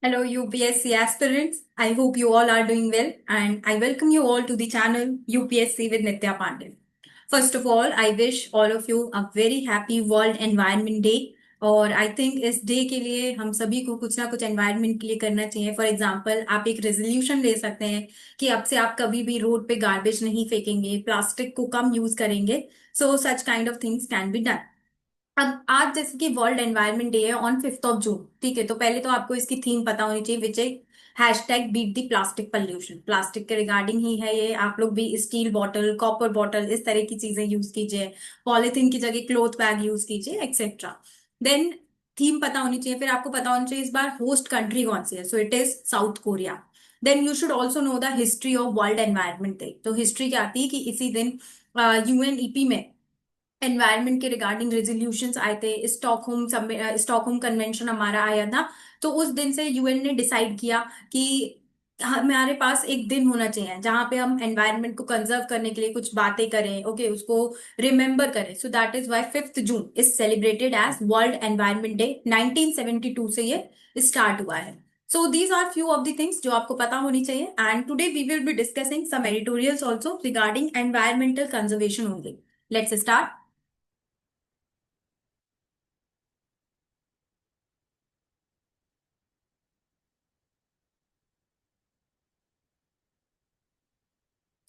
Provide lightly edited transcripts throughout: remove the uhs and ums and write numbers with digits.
Hello, UPSC aspirants. I hope you all are doing well, and I welcome you all to the channel UPSC with Nitya Pandey. First of all, I wish all of you a very happy World Environment Day. और I think इस day के लिए हम सभी को कुछ ना कुछ एनवायरनमेंट के लिए करना चाहिए। फॉर एग्जाम्पल, आप एक रेजोल्यूशन ले सकते हैं कि अब से आप कभी भी रोड पे गार्बेज नहीं फेंकेंगे, प्लास्टिक को कम यूज करेंगे। So such kind of things can be done. अब आज जैसे कि वर्ल्ड एनवायरनमेंट डे है ऑन 5 जून, ठीक है, तो पहले तो आपको इसकी थीम पता होनी चाहिए, विच है हैशटैग बीट दी प्लास्टिक पॉल्यूशन। प्लास्टिक के रिगार्डिंग ही है ये। आप लोग भी स्टील बॉटल, कॉपर बॉटल, इस तरह की चीजें यूज कीजिए। पॉलिथीन की जगह क्लोथ बैग यूज कीजिए, एक्सेट्रा। देन थीम पता होनी चाहिए, फिर आपको पता होना चाहिए इस बार होस्ट कंट्री कौन सी है। So it is South Korea. Then you should also know the history of world environment day. तो हिस्ट्री क्या आती है कि इसी दिन यूएनईपी में एनवायरनमेंट के रिगार्डिंग रेजोल्यूशंस आए थे। स्टॉकहोम कन्वेंशन हमारा आया था। तो उस दिन से यूएन ने डिसाइड किया कि हमारे पास एक दिन होना चाहिए जहां पे हम एनवायरनमेंट को कंजर्व करने के लिए कुछ बातें करें, ओके, उसको रिमेम्बर करें। So that is why 5 June is celebrated as world environment day. 1972 से ये स्टार्ट हुआ है। So these are few of the things जो आपको पता होनी चाहिए, and today we will be discussing some editorials also regarding environmental conservation only. Let's start.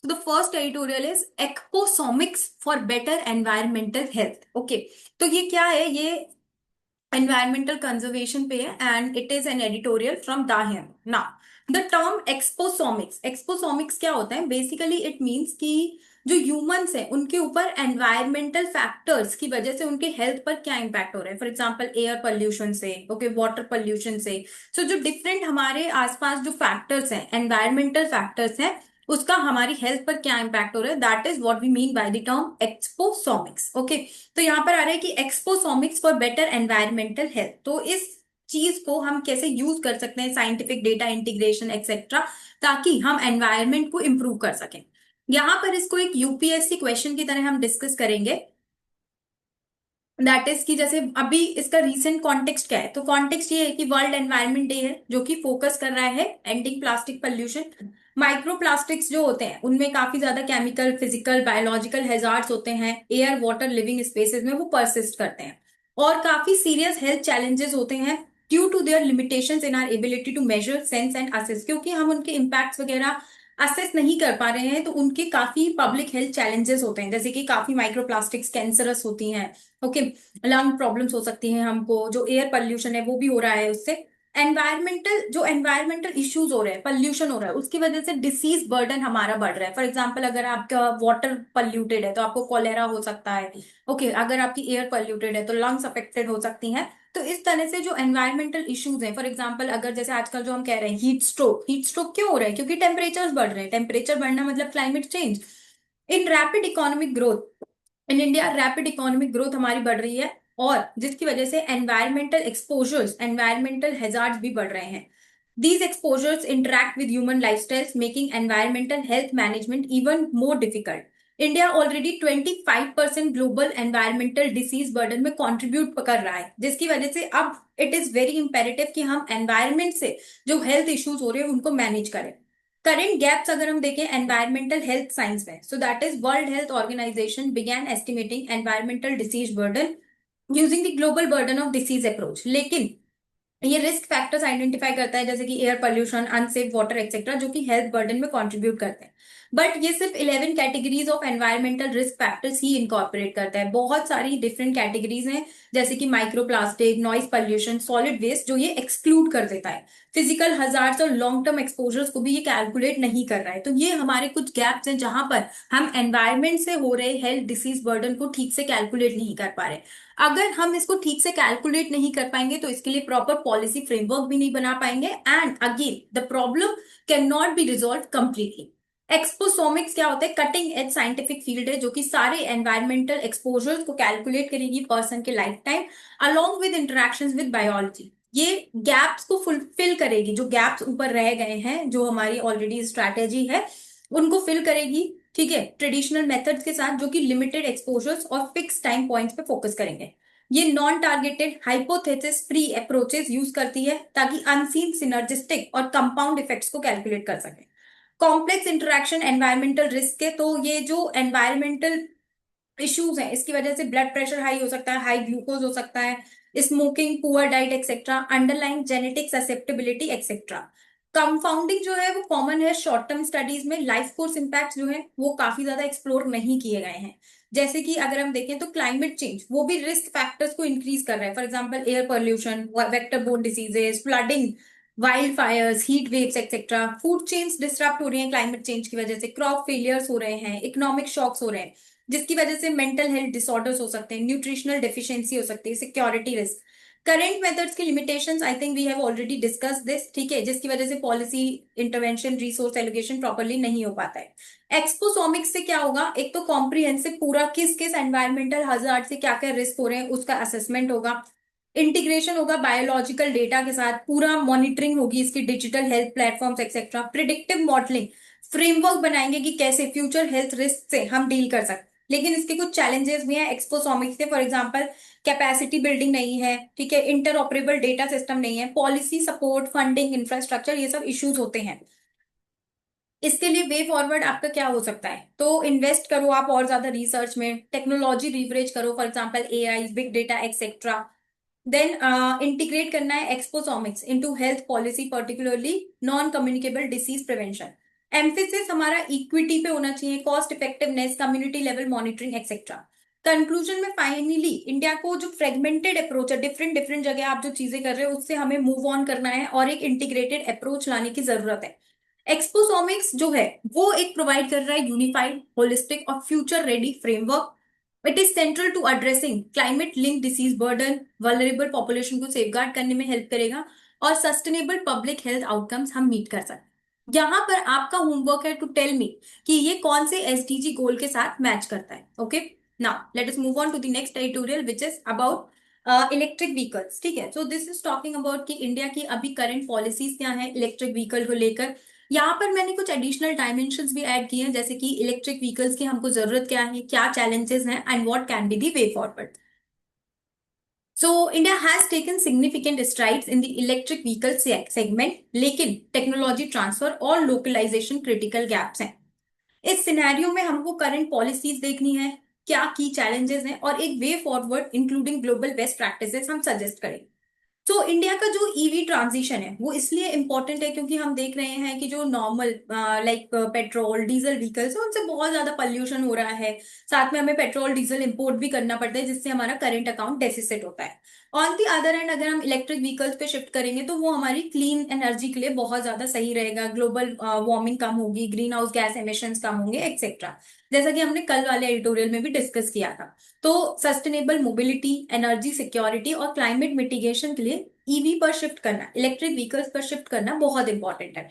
So the first editorial is Ecosomics for better environmental health. Okay, तो ये क्या है? ये environmental conservation पे है, and it is an editorial from Dahem. Now, the term exposomics, exposomics क्या होता है? Basically, it means कि जो ह्यूमंस हैं उनके ऊपर एनवायरमेंटल फैक्टर्स की वजह से उनके हेल्थ पर क्या इम्पैक्ट हो रहा है। फॉर एग्जांपल, एयर पोल्यूशन से, ओके, वाटर पोल्यूशन से। सो जो डिफरेंट हमारे आसपास जो फैक्टर्स हैं, एनवायरमेंटल फैक्टर्स हैं, उसका हमारी हेल्थ पर क्या इम्पैक्ट हो रहा है, that is what we mean by the term exposomics. Okay, तो यहाँ पर आ रहा है कि exposomics for better environmental health. तो इस चीज को हम कैसे यूज कर सकते हैं, साइंटिफिक डेटा इंटीग्रेशन एक्सेट्रा, ताकि हम एनवायरमेंट को इम्प्रूव कर सकें। यहाँ पर इसको एक यूपीएससी क्वेश्चन की तरह हम डिस्कस करेंगे। दैट इज कि जैसे अभी इसका रीसेंट कॉन्टेक्स्ट क्या है, तो कॉन्टेक्स्ट ये है कि वर्ल्ड एनवायरनमेंट डे है जो कि फोकस कर रहा है ending plastic pollution. Micro plastics जो होते हैं उनमें काफी ज्यादा केमिकल, फिजिकल, बायोलॉजिकल हैजार्ड्स होते हैं। एयर, वाटर, लिविंग स्पेसेस में वो परसिस्ट करते हैं और काफी सीरियस हेल्थ चैलेंजेस होते हैं due to their limitations in our ability to measure, sense and assess. क्योंकि हम उनके इम्पैक्ट्स वगैरह असेस नहीं कर पा रहे हैं, तो उनके काफी पब्लिक हेल्थ चैलेंजेस होते हैं, जैसे कि काफी माइक्रोप्लास्टिक्स कैंसरस होती हैं। ओके, लंग प्रॉब्लम्स हो सकती हैं हमको, जो एयर पोल्यूशन है वो भी हो रहा है उससे। एनवायरमेंटल इश्यूज हो रहे हैं, पोल्यूशन हो रहा है, उसकी वजह से डिसीज बर्डन हमारा बढ़ रहा है। फॉर एग्जांपल, अगर आपका वाटर पोल्यूटेड है तो आपको कॉलेरा हो सकता है। ओके, अगर आपकी एयर पोल्यूटेड है तो लंग्स अफेक्टेड हो सकती हैं। तो इस तरह से जो एनवायरमेंटल इश्यूज हैं, फॉर एग्जांपल अगर जैसे आजकल जो हम कह रहे हैं हीट स्ट्रोक, हीट स्ट्रोक क्यों हो रहा है? क्योंकि टेम्परेचर बढ़ रहे हैं। टेम्परेचर बढ़ना मतलब climate change. In rapid economic growth in India, rapid economic growth हमारी बढ़ रही है, और जिसकी वजह से एनवायरमेंटल एक्सपोजर्स, एनवायरमेंटल हैजार्ड्स भी बढ़ रहे हैं। These exposures interact with human lifestyles, making environmental health management even more difficult. India already 25% global environmental disease burden में कंट्रीब्यूट कर रहा है, जिसकी वजह से अब इट इज वेरी इंपेरेटिव कि हम एनवायरमेंट से जो हेल्थ इश्यूज हो रहे हैं उनको मैनेज करें। करेंट गैप्स अगर हम देखें एनवायरमेंटल हेल्थ साइंस में, so that is World Health Organization began estimating environmental disease burden using the global burden of disease approach. लेकिन ये रिस्क फैक्टर्स आइडेंटिफाई करता है, जैसे कि air pollution, unsafe water etcetera, जो कि हेल्थ बर्डन में कंट्रीब्यूट करते हैं। बट ये सिर्फ 11 categories of environmental risk factors ही इनकॉर्पोरेट करता है। बहुत सारी डिफरेंट कैटेगरीज हैं, जैसे कि micro plastic, noise pollution, solid waste, जो ये एक्सक्लूड कर देता है। फिजिकल हजार्ड्स और लॉन्ग टर्म एक्सपोजर्स को भी ये कैलकुलेट नहीं कर रहा है। तो ये हमारे कुछ गैप्स हैं जहां पर हम एनवायरमेंट से हो रहे हेल्थ डिसीज बर्डन को ठीक से कैलकुलेट नहीं कर पा रहे। अगर हम इसको ठीक से कैलकुलेट नहीं कर पाएंगे तो इसके लिए प्रॉपर पॉलिसी फ्रेमवर्क भी नहीं बना पाएंगे, and again the problem can not be resolve completely. Exposomics क्या होता है? कटिंग एज साइंटिफिक फील्ड है जो कि सारे एनवायरमेंटल एक्सपोजर्स को कैलकुलेट करेगी पर्सन के life time, along with interactions with biology. ये गैप्स को फुलफिल करेगी, जो गैप्स ऊपर रह गए हैं, जो हमारी ऑलरेडी स्ट्रैटेजी है उनको फिल करेगी। ठीक है, ट्रेडिशनल मेथड्स के साथ, जो कि लिमिटेड एक्सपोजर्स और फिक्स टाइम पॉइंट्स पे फोकस करेंगे। ये non targeted hypothesis free approaches use करती है ताकि अनसीन सिनर्जिस्टिक और कंपाउंड इफेक्ट्स को कैलकुलेट कर सके। कॉम्प्लेक्स इंटरेक्शन एनवायरमेंटल रिस्क के, तो ये जो एनवायरमेंटल इश्यूज हैं इसकी वजह से ब्लड प्रेशर हाई हो सकता है, हाई ग्लूकोज हो सकता है, smoking, poor diet etcetera, underline genetic susceptibility etcetera. Compounding जो है वो कॉमन है शॉर्ट टर्म स्टडीज में, लाइफ कोर्स इम्पैक्ट जो है वो काफी ज्यादा एक्सप्लोर नहीं किए गए हैं। जैसे कि अगर हम देखें तो क्लाइमेट चेंज वो भी रिस्क फैक्टर्स को इंक्रीज कर रहा है, for example air pollution, vector borne diseases, flooding, wild Fyers, heat waves etcetera. Food chains disturb हो रही हैं क्लाइमेट चेंज की वजह से, क्रॉप फेलियर्स हो रहे हैं, इकोनॉमिक शॉक्स हो रहे हैं, जिसकी वजह से मेंटल हेल्थ डिसऑर्डर्स हो सकते हैं, न्यूट्रिशनल डेफिशिएंसी हो सकती है, सिक्योरिटी रिस्क। करेंट मेथड्स की limitations, I think we have already discuss this, ठीक है, जिसकी वजह से policy intervention, resource allocation properly नहीं हो पाता है। एक्सपोसोमिक्स से क्या होगा, एक तो कॉम्प्रिहेंसिव पूरा किस किस एनवायरमेंटल हजार्ड से क्या क्या रिस्क हो रहे हैं उसका असेसमेंट होगा। इंटीग्रेशन होगा बायोलॉजिकल डेटा के साथ, पूरा मॉनिटरिंग होगी इसकी, digital health platforms etcetera. Predictive modelling, framework बनाएंगे कि कैसे फ्यूचर हेल्थ रिस्क से हम डील कर सकते हैं। लेकिन इसके कुछ चैलेंजेस भी हैं एक्सपोसोमिक्स के, फॉर एग्जांपल कैपेसिटी बिल्डिंग नहीं है, ठीक है, इंटरऑपरेबल डेटा सिस्टम नहीं है, पॉलिसी सपोर्ट, फंडिंग, इंफ्रास्ट्रक्चर, ये सब इश्यूज होते हैं। इसके लिए वे फॉरवर्ड आपका क्या हो सकता है, तो इन्वेस्ट करो आप और ज्यादा रिसर्च में, टेक्नोलॉजी लीवरेज करो, for example AI, big data etcetera. Then integrate करना है exposomics into health policy, particularly non communicable disease prevention. Emphasis हमारा इक्विटी पे होना चाहिए, cost effectiveness, community level monitoring etcetera. Conclusion में फाइनली इंडिया को जो फ्रेगमेंटेड अप्रोच है, डिफरेंट डिफरेंट जगह आप जो चीजें कर रहे हो उससे हमें मूव ऑन करना है और एक इंटीग्रेटेड अप्रोच लाने की जरूरत है। एक्सपोसोमिक्स जो है वो एक प्रोवाइड कर रहा है यूनिफाइड, होलिस्टिक और future ready framework. It is central to addressing climate link disease burden, vulnerable population को सेफगार्ड करने में हेल्प करेगा और सस्टेनेबल पब्लिक हेल्थ आउटकम्स हम मीट कर सकते हैं। यहाँ पर आपका होमवर्क है टू टेल मी कि ये कौन से एसडीजी गोल के साथ मैच करता है। Okay, now let us move on to the next editorial which is about electric vehicles. ठीक है, so this is talking about कि इंडिया की अभी करंट पॉलिसीज क्या है इलेक्ट्रिक व्हीकल को लेकर। यहाँ पर मैंने कुछ एडिशनल डायमेंशंस भी ऐड किए हैं, जैसे कि इलेक्ट्रिक व्हीकल्स की हमको जरूरत क्या है, क्या चैलेंजेस हैं and what can be the way forward. So India has taken significant strides in the electric vehicle segment, लेकिन टेक्नोलॉजी ट्रांसफर और लोकलाइजेशन क्रिटिकल गैप्स हैं। इस सिनेरियो में हमको करंट पॉलिसीज देखनी है, क्या की चैलेंजेस हैं और एक way forward including global best practices हम सजेस्ट करेंगे। तो इंडिया का जो ईवी ट्रांजिशन है वो इसलिए इम्पोर्टेंट है क्योंकि हम देख रहे हैं कि जो normal like petrol diesel vehicles है उनसे बहुत ज्यादा पॉल्यूशन हो रहा है। साथ में हमें पेट्रोल डीजल इंपोर्ट भी करना पड़ता है जिससे हमारा करंट अकाउंट डेफिसिट होता है। ऑन दी अदर एंड अगर हम इलेक्ट्रिक व्हीकल्स पे शिफ्ट करेंगे तो वो हमारी क्लीन एनर्जी के लिए बहुत ज्यादा सही रहेगा, ग्लोबल वार्मिंग कम होगी, ग्रीन हाउस गैस एमिशंस कम होंगे एक्सेट्रा, जैसा कि हमने कल वाले एडिटोरियल में भी डिस्कस किया था। तो सस्टेनेबल मोबिलिटी, एनर्जी सिक्योरिटी और क्लाइमेट मिटिगेशन के लिए ईवी पर शिफ्ट करना, इलेक्ट्रिक व्हीकल्स पर शिफ्ट करना बहुत इंपॉर्टेंट है।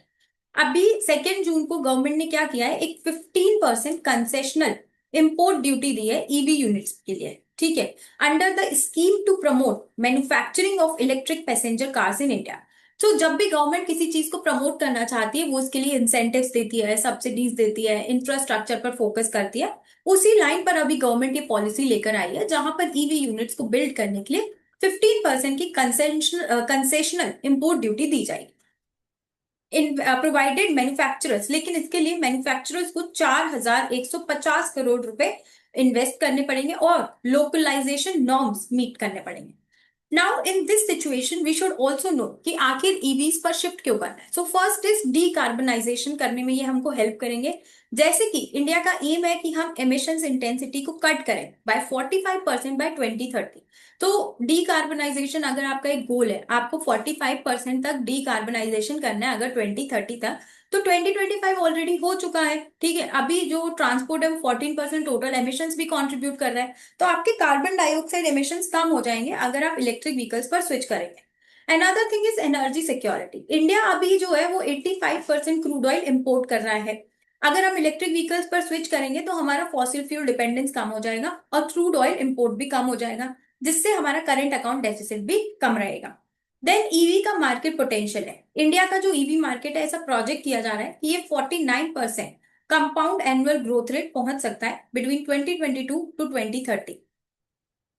अभी 2 जून को गवर्नमेंट ने क्या किया है, एक 15% कंसेशनल इंपोर्ट ड्यूटी दी है ईवी यूनिट्स के लिए, ठीक है, under the scheme to promote manufacturing of electric passenger cars in India. तो जब भी गवर्नमेंट किसी चीज को प्रमोट करना चाहती है वो उसके लिए इंसेंटिव्स देती है, सब्सिडीज देती है, इंफ्रास्ट्रक्चर पर फोकस करती है। उसी लाइन पर अभी गवर्नमेंट ये पॉलिसी लेकर आई है जहां पर ईवी यूनिट्स को बिल्ड करने के लिए 15% की कंसेशनल इंपोर्ट ड्यूटी दी जाएगी इन प्रोवाइडेड मैन्युफैक्चरर्स, लेकिन इसके लिए मैन्युफैक्चरर्स को 4,150 करोड़ रुपए इन्वेस्ट करने पड़ेंगे और लोकलाइजेशन नॉर्म्स मीट करने पड़ेंगे। Now in this situation we should also know कि आखिर ईवीज पर शिफ्ट क्यों करना है। सो फर्स्ट इज डीकार्बनाइजेशन करने में ये हमको हेल्प करेंगे। जैसे कि इंडिया का एम है कि हम एमिशंस इंटेंसिटी को कट करें बाय 45% बाय 2030। तो डीकार्बनाइजेशन अगर आपका एक गोल है, आपको 45% तक डीकार्बनाइजेशन करना है अगर 2030 तक, तो 2025 ऑलरेडी हो चुका है, ठीक है। अभी जो ट्रांसपोर्ट है वो 14% टोटल एमिशंस भी कंट्रीब्यूट कर रहा है, तो आपके कार्बन डाइऑक्साइड एमिशंस कम हो जाएंगे अगर आप इलेक्ट्रिक व्हीकल्स पर स्विच करेंगे। Another thing is energy security. India अभी जो है वो 85% क्रूड ऑयल इंपोर्ट कर रहा है। अगर हम इलेक्ट्रिक व्हीकल्स पर स्विच करेंगे तो हमारा फॉसिल फ्यूल डिपेंडेंस कम हो जाएगा और क्रूड ऑयल इंपोर्ट भी कम हो जाएगा, जिससे हमारा करंट अकाउंट डेफिसिट भी कम रहेगा। देन ईवी का मार्केट पोटेंशियल है, इंडिया का जो ईवी मार्केट है ऐसा प्रोजेक्ट किया जा रहा है कि ये 49% कंपाउंड एनुअल ग्रोथ रेट पहुंच सकता है बिटवीन 2022 टू 2030।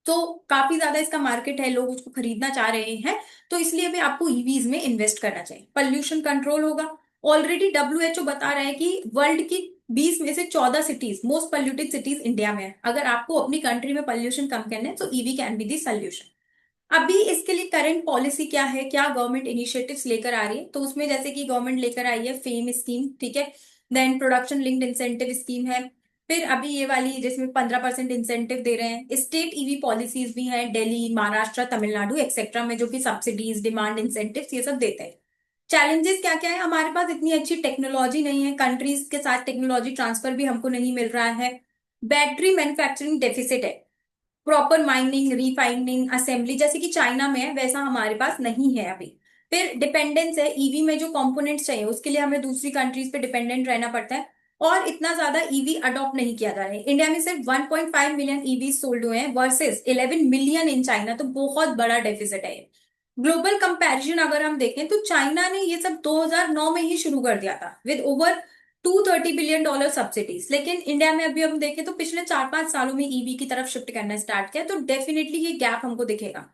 तो काफी ज्यादा इसका मार्केट है, लोग उसको खरीदना चाह रहे हैं। तो इसलिए भी आपको ईवीज में इन्वेस्ट करना चाहिए। पोल्यूशन कंट्रोल होगा। ऑलरेडी डब्ल्यूएचओ बता रहा है कि वर्ल्ड की 20 में से 14 cities, most polluted cities India में है। अगर आपको अपनी कंट्री में पोल्यूशन कम करना है तो EV can be the solution. अभी इसके लिए करंट पॉलिसी क्या है, क्या गवर्नमेंट इनिशिएटिव्स लेकर आ रही है, तो उसमें जैसे कि गवर्नमेंट लेकर आई है फेम स्कीम, ठीक है। Then production linked incentive scheme है। फिर अभी ये वाली जिसमें 15% इंसेंटिव दे रहे हैं। स्टेट ईवी पॉलिसीज भी हैं, दिल्ली, महाराष्ट्र, तमिलनाडु एक्सेट्रा में, जो कि सब्सिडीज, डिमांड इंसेंटिव ये सब देते हैं। चैलेंजेस क्या क्या है, हमारे पास इतनी अच्छी टेक्नोलॉजी नहीं है, कंट्रीज के साथ टेक्नोलॉजी ट्रांसफर भी हमको नहीं मिल रहा है। बैटरी मैन्युफैक्चरिंग डेफिसिट है। प्रॉपर माइनिंग, रिफाइनिंग, असेंबली जैसे कि चाइना में है, वैसा हमारे पास नहीं है अभी। फिर डिपेंडेंस है, ईवी में जो कंपोनेंट्स चाहिए उसके लिए हमें दूसरी कंट्रीज पे डिपेंडेंट रहना पड़ता है। और इतना ज्यादा ईवी अडॉप्ट नहीं किया जा रहा है। इंडिया में सिर्फ 1.5 मिलियन ईवी सोल्ड हुए हैं वर्सेस 11 मिलियन इन चाइना, तो बहुत बड़ा डेफिसिट है। ग्लोबल कंपैरिजन अगर हम देखें तो चाइना ने ये सब 2009 में ही शुरू कर दिया था विद ओवर $230 बिलियन सब्सिडीज। लेकिन इंडिया में अभी हम देखें तो पिछले 4-5 सालों में ईवी की तरफ शिफ्ट करना स्टार्ट किया, तो डेफिनेटली ये गैप हमको दिखेगा।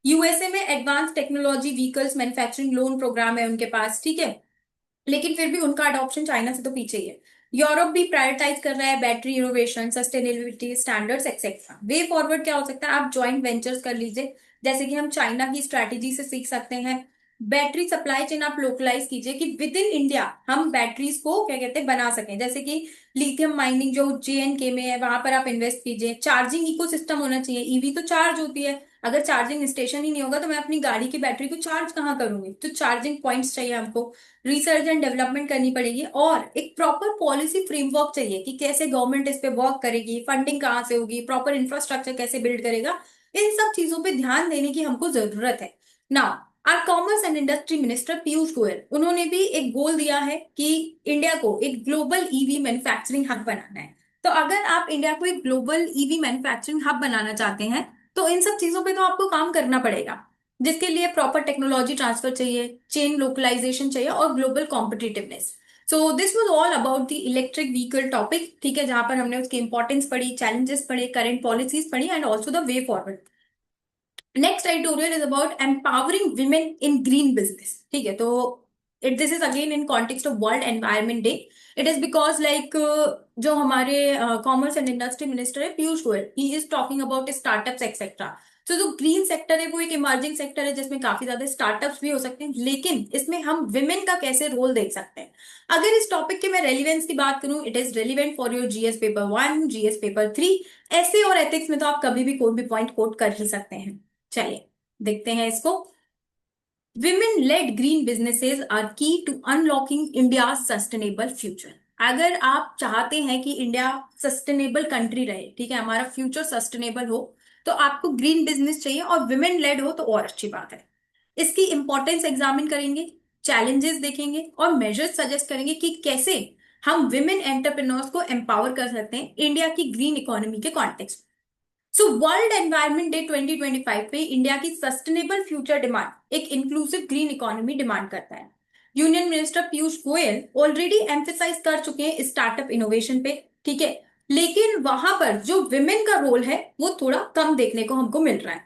यूएसए में advance technology vehicles manufacturing loan program है उनके पास, ठीक है। लेकिन फिर भी उनका अडॉप्शन चाइना से तो पीछे ही है। यूरोप भी प्रायोरिटाइज कर रहा है battery innovation, sustainability standards etcetera. Way forward क्या हो सकता है, आप ज्वाइंट वेंचर्स कर लीजिए, जैसे कि हम चाइना की स्ट्रैटेजी से सीख सकते हैं। बैटरी सप्लाई चेन आप लोकलाइज कीजिए कि विद इन इंडिया हम बैटरीज को क्या कहते हैं बना सकें, जैसे कि लिथियम माइनिंग जो JNK में है वहां पर आप इन्वेस्ट कीजिए। चार्जिंग इकोसिस्टम होना चाहिए, ईवी तो चार्ज होती है, अगर चार्जिंग स्टेशन ही नहीं होगा तो मैं अपनी गाड़ी की बैटरी को चार्ज कहाँ करूंगी, तो चार्जिंग पॉइंट्स चाहिए हमको। रिसर्च एंड डेवलपमेंट करनी पड़ेगी और एक प्रॉपर पॉलिसी फ्रेमवर्क चाहिए कि कैसे गवर्नमेंट इस पे वर्क करेगी, फंडिंग कहाँ से होगी, प्रॉपर इंफ्रास्ट्रक्चर कैसे बिल्ड करेगा। इन सब चीजों पे ध्यान देने की हमको जरूरत है। Now our commerce and industry minister Piyush Goyal, उन्होंने भी एक गोल दिया है कि इंडिया को एक ग्लोबल ईवी मैन्युफैक्चरिंग हब बनाना है। तो अगर आप इंडिया को एक ग्लोबल ईवी मैन्युफैक्चरिंग हब बनाना चाहते हैं तो इन सब चीजों पे तो आपको काम करना पड़ेगा, जिसके लिए प्रॉपर टेक्नोलॉजी ट्रांसफर चाहिए, चेन लोकलाइजेशन चाहिए और global competitiveness. So this was all about the electric vehicle topic, ठीक है, जहां पर हमने उसकी इंपॉर्टेंस पढ़ी, चैलेंजेस पढ़े, करंट पॉलिसीज पढ़ी and also the way forward. Next editorial is about empowering women in green business, ठीक है। तो it this is again in context of world environment day. It is because like जो हमारे commerce and industry minister है Piyush Goyal, he is talking about startups etcetera. तो जो green sector है वो एक इमर्जिंग सेक्टर है जिसमें काफी ज्यादा स्टार्टअप्स भी हो सकते हैं, लेकिन इसमें हम विमेन का कैसे रोल देख सकते हैं। अगर इस टॉपिक के मैं रेलिवेंस की बात करूं, it is relevant for your GS paper 1, GS paper 3। ऐसे और एथिक्स में तो आप कभी भी कोई भी पॉइंट कोट कर ही सकते हैं। चलिए देखते हैं इसको। Women led green businesses are key to unlocking India sustainable future. अगर आप चाहते हैं कि इंडिया सस्टेनेबल कंट्री रहे, ठीक है, हमारा फ्यूचर सस्टेनेबल हो, तो आपको ग्रीन बिजनेस चाहिए और विमेन लेड हो तो और अच्छी बात है। इसकी इंपॉर्टेंस एग्जामिन करेंगे, चैलेंजेस देखेंगे और मेजर्स सजेस्ट करेंगे कि कैसे हम विमेन एंटरप्रेन्योर्स को एम्पावर कर सकते हैं इंडिया की ग्रीन इकोनॉमी के context. So world environment day 2025 पे इंडिया की सस्टेनेबल फ्यूचर डिमांड एक इंक्लूसिव ग्रीन इकोनॉमी डिमांड करता है। Union minister Piyush Goyal already emphasize कर चुके हैं स्टार्टअप इनोवेशन पे, ठीक है, लेकिन वहां पर जो विमेन का रोल है वो थोड़ा कम देखने को हमको मिल रहा है।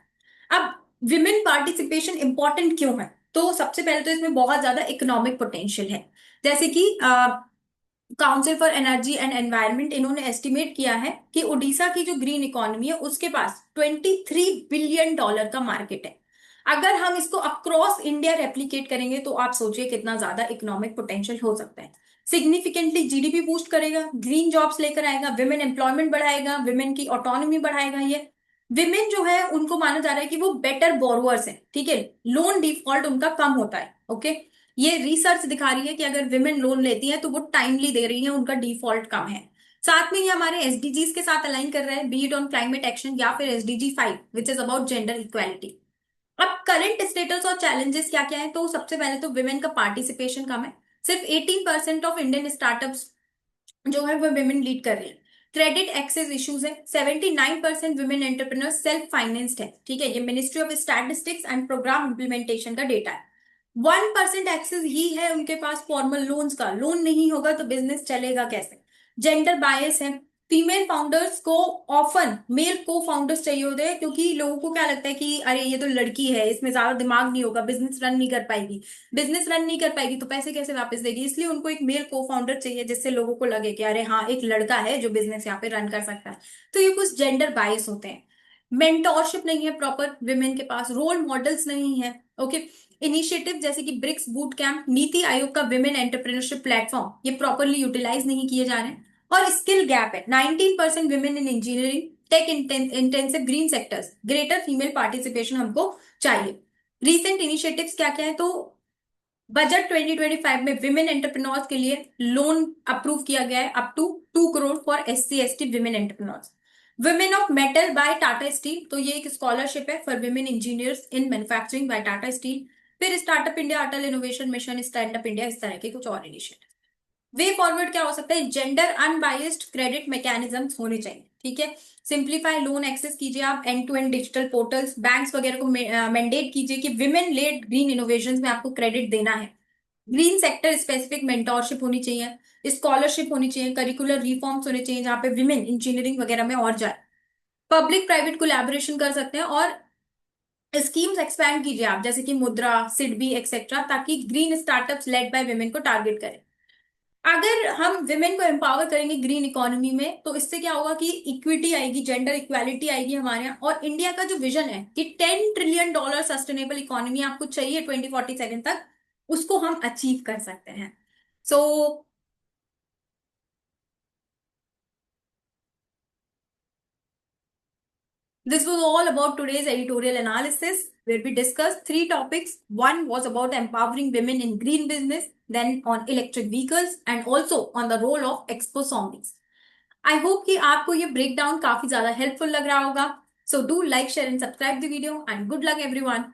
अब विमेन पार्टिसिपेशन इंपॉर्टेंट क्यों है, तो सबसे पहले तो इसमें बहुत ज्यादा इकोनॉमिक पोटेंशियल है। जैसे कि council for energy and environment, इन्होंने एस्टिमेट किया है कि उड़ीसा की जो ग्रीन इकोनॉमी है उसके पास $23 बिलियन का मार्केट है। अगर हम इसको अक्रॉस इंडिया रेप्लिकेट करेंगे तो आप सोचिए कितना ज्यादा इकोनॉमिक पोटेंशियल हो सकता है। सिग्निफिकेंटली जीडीपी बूस्ट करेगा, ग्रीन जॉब्स लेकर आएगा, विमेन एम्प्लॉयमेंट बढ़ाएगा, विमेन की ऑटोनॉमी बढ़ाएगा। ये विमेन जो है उनको माना जा रहा है कि वो बेटर बोरोअर्स है, ठीक है, लोन डिफॉल्ट उनका कम होता है। ओके, ये रिसर्च दिखा रही है कि अगर विमेन लोन लेती है तो वो टाइमली दे रही है, उनका डिफॉल्ट कम है। साथ में ये हमारे एसडीजीज के साथ अलाइन कर रहा है, B it on climate action या फिर SDG 5 which is about gender equality. अब करंट स्टेटस और चैलेंजेस क्या क्या है, तो सबसे पहले तो विमेन का पार्टिसिपेशन कम है। सिर्फ 18% ऑफ इंडियन स्टार्टअप्स जो है वो विमेन लीड कर रही है। क्रेडिट एक्सेस इश्यूज है, 79% विमेन एंटरप्रेन्योर सेल्फ फाइनेंस्ड है, ठीक है, ये ministry of statistics and program implementation का डेटा है। 1% एक्सेस ही है उनके पास फॉर्मल लोन्स का, लोन नहीं होगा तो बिजनेस चलेगा कैसे। जेंडर बायस है, फीमेल फाउंडर्स को ऑफन मेल को फाउंडर्स चाहिए होते हैं, क्योंकि लोगों को क्या लगता है कि अरे ये तो लड़की है, इसमें ज्यादा दिमाग नहीं होगा, बिजनेस रन नहीं कर पाएगी। बिजनेस रन नहीं कर पाएगी तो पैसे कैसे वापस देगी, इसलिए उनको एक मेल को फाउंडर चाहिए, जिससे लोगों को लगे कि अरे हाँ, एक लड़का है जो बिजनेस यहाँ पे रन कर सकता है। तो ये कुछ जेंडर बायस होते हैं। मेंटोरशिप नहीं है प्रॉपर विमेन के पास, रोल मॉडल्स नहीं है। ओके। इनिशिएटिव जैसे कि BRICS boot camp, NITI Aayog का विमेन एंटरप्रेन्योरशिप प्लेटफॉर्म, ये प्रॉपरली यूटिलाइज नहीं किए जा रहे हैं। और स्किल गैप है, 19% women in engineering, tech intensive green sectors, greater female participation हमको चाहिए। रीसेंट इनिशिएटिव्स क्या क्या है, तो बजट 2025 में विमेन एंटरप्रेन्योर्स के लिए लोन अप्रूव किया गया है up to 2 crore for SC ST women entrepreneurs. Women of metal by Tata Steel, तो ये एक स्कॉलरशिप है for women engineers in manufacturing by Tata Steel. फिर Startup India, Atal Innovation Mission, Stand Up India, इस तरह के कुछ और इनिशिएटिव। वे फॉरवर्ड क्या हो सकता है, जेंडर अनबायस्ड क्रेडिट मैकेनिज्म्स होने चाहिए, ठीक है। सिंप्लीफाई लोन एक्सेस कीजिए आप, end to end digital portals, banks वगैरह को मैंडेट कीजिए कि विमेन लेड ग्रीन इनोवेशंस में आपको क्रेडिट देना है। ग्रीन सेक्टर स्पेसिफिक मेंटोरशिप होनी चाहिए, स्कॉलरशिप होनी चाहिए, करिकुलर रिफॉर्म्स होने चाहिए जहां पे विमेन इंजीनियरिंग वगैरह में और जाए। पब्लिक प्राइवेट कोलैबोरेशन कर सकते हैं, और स्कीम्स एक्सपैंड कीजिए आप, जैसे कि मुद्रा, सिडबी एक्सेट्रा, ताकि green startups led by women को टारगेट करें। अगर हम विमेन को एम्पावर करेंगे ग्रीन इकोनॉमी में, तो इससे क्या होगा कि इक्विटी आएगी, जेंडर इक्वालिटी आएगी हमारे यहाँ। और इंडिया का जो विजन है कि $10 ट्रिलियन सस्टेनेबल इकोनॉमी आपको चाहिए 2047 तक, उसको हम अचीव कर सकते हैं। सो this was all about today's editorial analysis, where we discussed three topics. One was about empowering women in green business, then on electric vehicles, and also on the role of expo zombies. I hope कि आपको ये breakdown काफी ज्यादा helpful लग रहा होगा। So do like, share and subscribe the video, and good luck everyone.